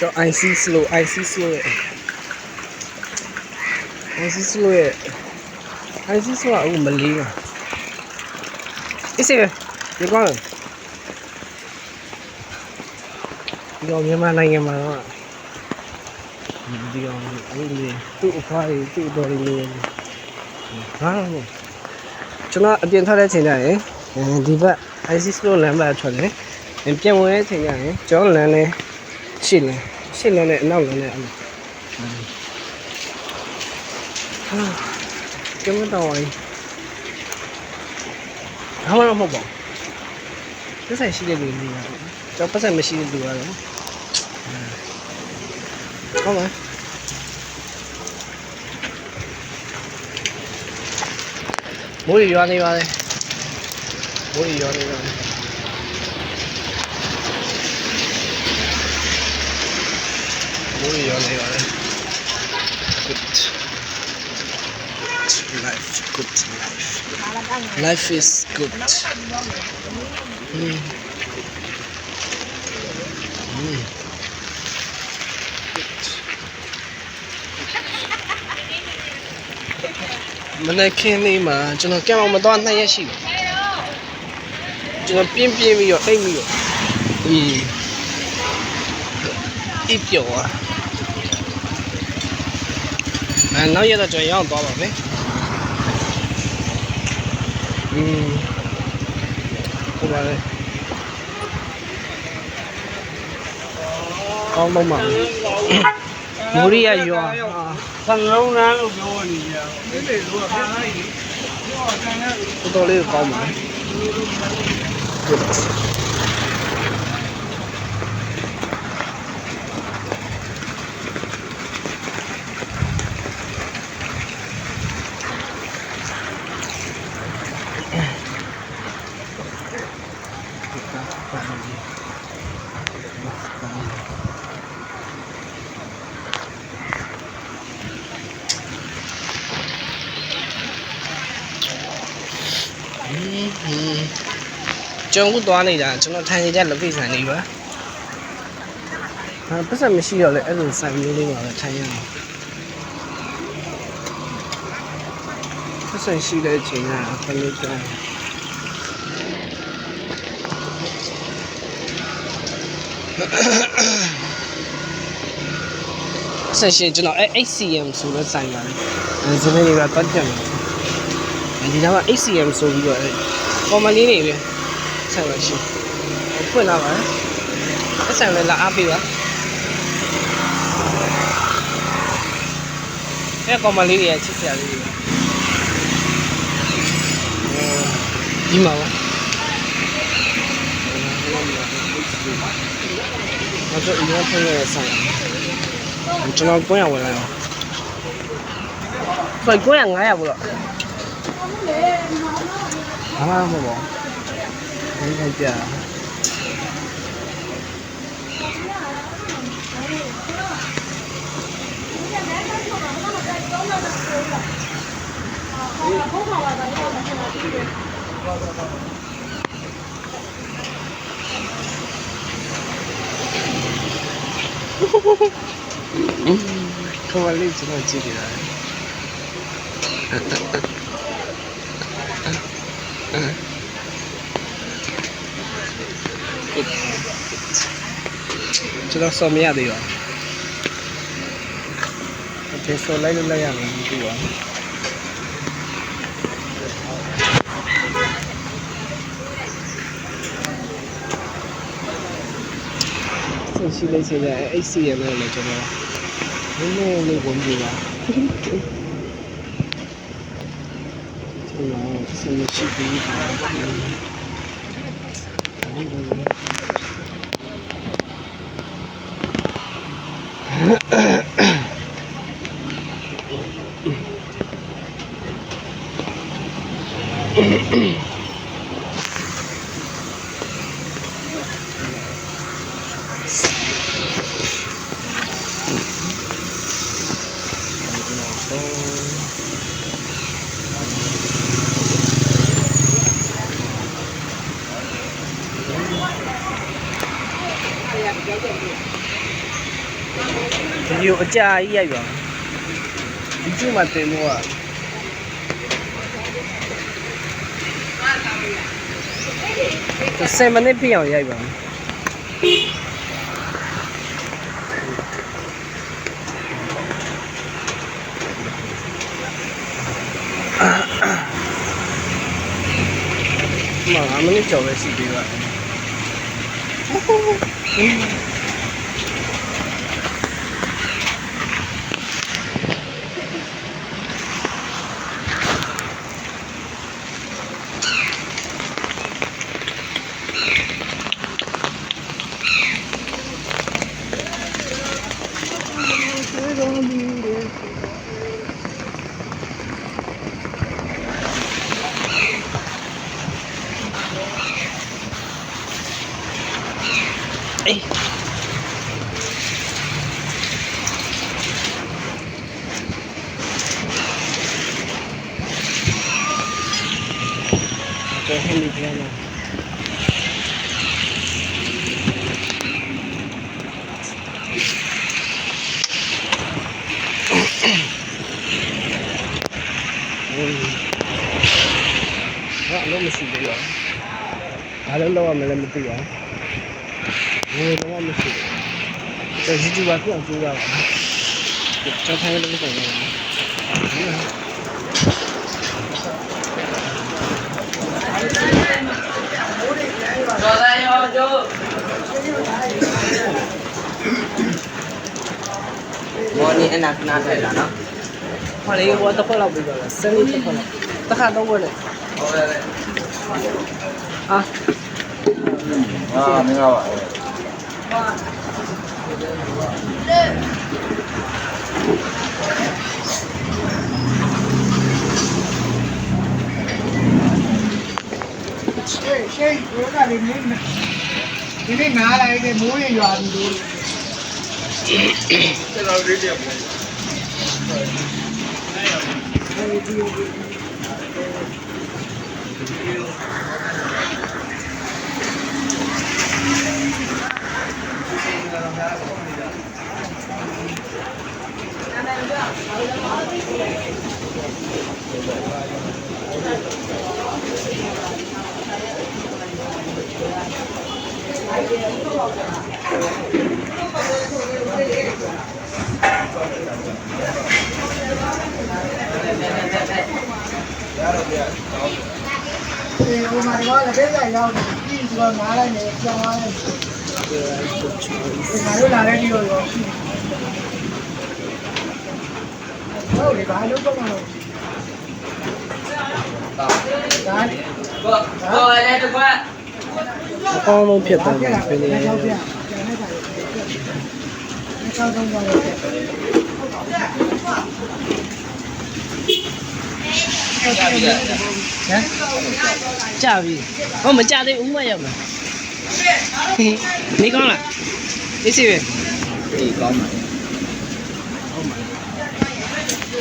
叫 IC slow IC slow IC slow IC slow 啊，我没理啊。一些，你讲了，你讲မြန်မာနိုင်ငံမှာတော့ဒီကောင်အဲ့ဒီသူ့အဖွားကြီးသူ့တော်လေးလေးဟာကျွန်တော်အပြင်ထွက်တဲ့ချိန်ကျရင်ဒီဘက် IC slow လမ်းဘက်ထွက်တယ်ပြန်ဝင်တဲ့ချိန်ကျရင်ကျွန်တော်လမ်းနဲ့ရှစ်လမ်းနဲ့အနောက်လမ်းနဲ့အဲ့လိုကျမတော်ရင်ဘာမှမဟုတ်ပါဘူးပတ်ဆိုင်ရှိတဲ့လူတွေကတော့ကျွန်တော်ပတ်ဆိုင်မရှိတဲ့လူကတော့ဟုတ်ပါမိုးရွာနေပါတယ်မိုးရွာနေပါတယ်မိုးရွာနေပါတယ် good life is good မနေ့ကနေ့မှာကျွန်တော်ကံအောင်မတော့2ရက်ရှိတယ်ကျွန်တော်ပြင်းပြီးတော့အိတ်ပြီးတော့အိပ်ပျော်သွားနောက်ရက်တော့ကျွန်တော်ရောက်သွားပါမယ်ဟုတ်ပါလေကောင်းတော့မှာမိုးရီယာရွာဆန်လုံးနားလို့ပြောနေကြတယ်ဒီလိုကပြန်လိုက်ပြီတော်လေးကောင်းပါကျွန်တော်သွားနေတာကျွန်တော်ထိုင်နေကြလက်ဖိတ်ဆိုင်လေးပါပတ်စံမရှိတော့လေအဲ့လိုဆိုင်မျိုးလေးပါပဲထိုင်ရအောင်ပတ်စံရှိတဲ့အချိန်ကဘယ်လိုလဲဆက်ရှင်ကျွန်တော်HCM ဆိုတဲ့ဆိုင်ပါလေဒီနေ့တွေကပတ်ကြံတယ်ဒီတော့ HCM ဆိုပြီးတော့ပေါ်မလေးနေပဲဆိုင်ပါရှင်ဖွင့်လာပါအဆိုင်လည်းလာအားပေးပါအဲ့ပေါ်မလေးတွေချစ်စရာလေးတွေဒီမှာပါကျွန်တော်ဒီမှာဖွင့်ရတဲ့ဆိုင်ကျွန်တော်ကိုရဝင်လာတော့ကိုရ900ဘူးလို့ဘာမှမဟုတ်ပါဘူးဒီကြခေါ်လေးကျွန်တော်ကြည့်နေတာကျွန်တော်စော်မရသေးပါဘူးဒီစော်လိုက်လို့လိုက်ရမယ်ဒီပါဆက်ရှိလိုက်ချင်တဲ့ HCM နဲ့လည်းကျွန်တော်နည်းနည်းလေးဝင်ကြပါကျွန်တော်ဆက်ရှိပြီးပါ ဒီလိုအကြာကြီးရိုက်ပါဒီကျမှတင်လို့อ่ะ10မိနစ်ပြည့်အောင်ရိုက်ပါ5မိနစ်ကျော်ပဲရှိသေးပါအေးโอเคဟင်းဒီပြန်လာဘာလို့မရှိသေးလဲဘာလို့လောက်ရမလဲမသိပါဘူးဘယ်တော့မှမရှိဘူးဒီ YouTuber ပြောင်းကြိုးရပါဘူးကျွန်တော်ထိုင်လို့ဆိုရင်တော်တယ်ရောကျိုးဘောနီအနာခနာထိုင်လာနော်ဟောလေဘောတစ်ခွက်လောက်ပြီးတော့စနေတစ်ခွက်လောက်တစ်ခါတော့ဘယ်လဲဟုတ်တယ်မင်္ဂလာပါရှေ့ဘုရားလေးဒီနေ့နားလိုက်တဲ့မိုးရရွာပြီလို့ကျွန်တော်ရေးတယ်ပေါ့ဟိုမှာတော့လက်သေးရောက်နေပြီဆိုတော့နားလိုက်နေကြောင်းလိုက်ဒီမှာလို့လာတဲ့ဒီလိုရောဟုတ်လေဘာလို့တော့မလို့ဘောလည်းတစ်ခွက်အကောင်းဆုံးဖြစ်သွားတယ်ပြင်နေရောက်ပြကျောင်းတော့ဘာလို့လဲကြာပြီဟောမကြာသေးဘူးမရောက်လားနေကောင်းလားအေးစီပဲအေးကောင်းပါ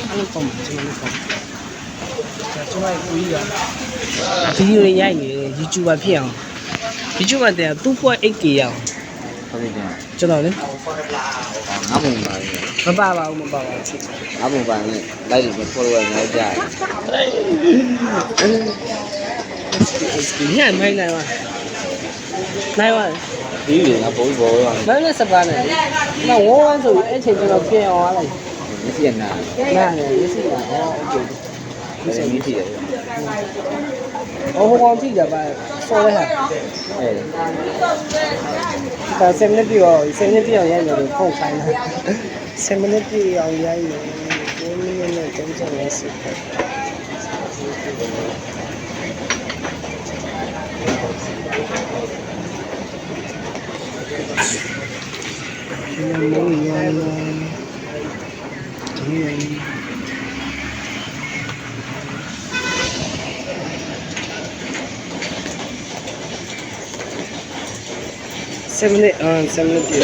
အဲ့လိုကောင်းကျွန်တော်လည်းကောင်းကျွန်တော်ကိုကြီးကဗီဒီယိုတွေရိုက်နေတယ် YouTuber ဖြစ်အောင် YouTuber တဲ့ 2.8K ရအောင်ဟုတ်တယ်ကျွန်တော်လေငါ့ဘုံပါလေမပါပါဘူးငါ့ဘုံပါလေလိုက်လို့ follower များကြတယ်ညမိုင်းနိုင်ပါနိုင်ပါဒီလေငါပုံပေါ်ရောမင်းနဲ့စပါးနဲ့မဝဝန်းဆိုအဲ့ချိန်ကျွန်တော်ပြင်အောင်အားလိုက်မျက်စိကနာနားနေမျက်စိကဟောโอเคမျက်စိမြည်တယ်ဟိုကောင်ကြည့်ကြပါစော်လဲဟာဒါ7မိနစ်ပြည့်အောင်7မိနစ်ပြည့်အောင်ရိုက်နေတယ်ဖုန်းခိုင်းတာ7မိနစ်ပြည့်အောင်ရိုက်နေ9မိနစ်နဲ့30စက္ကန့်ဒီလိုမျိုးရိုက်နေ7 minutes 7 minutes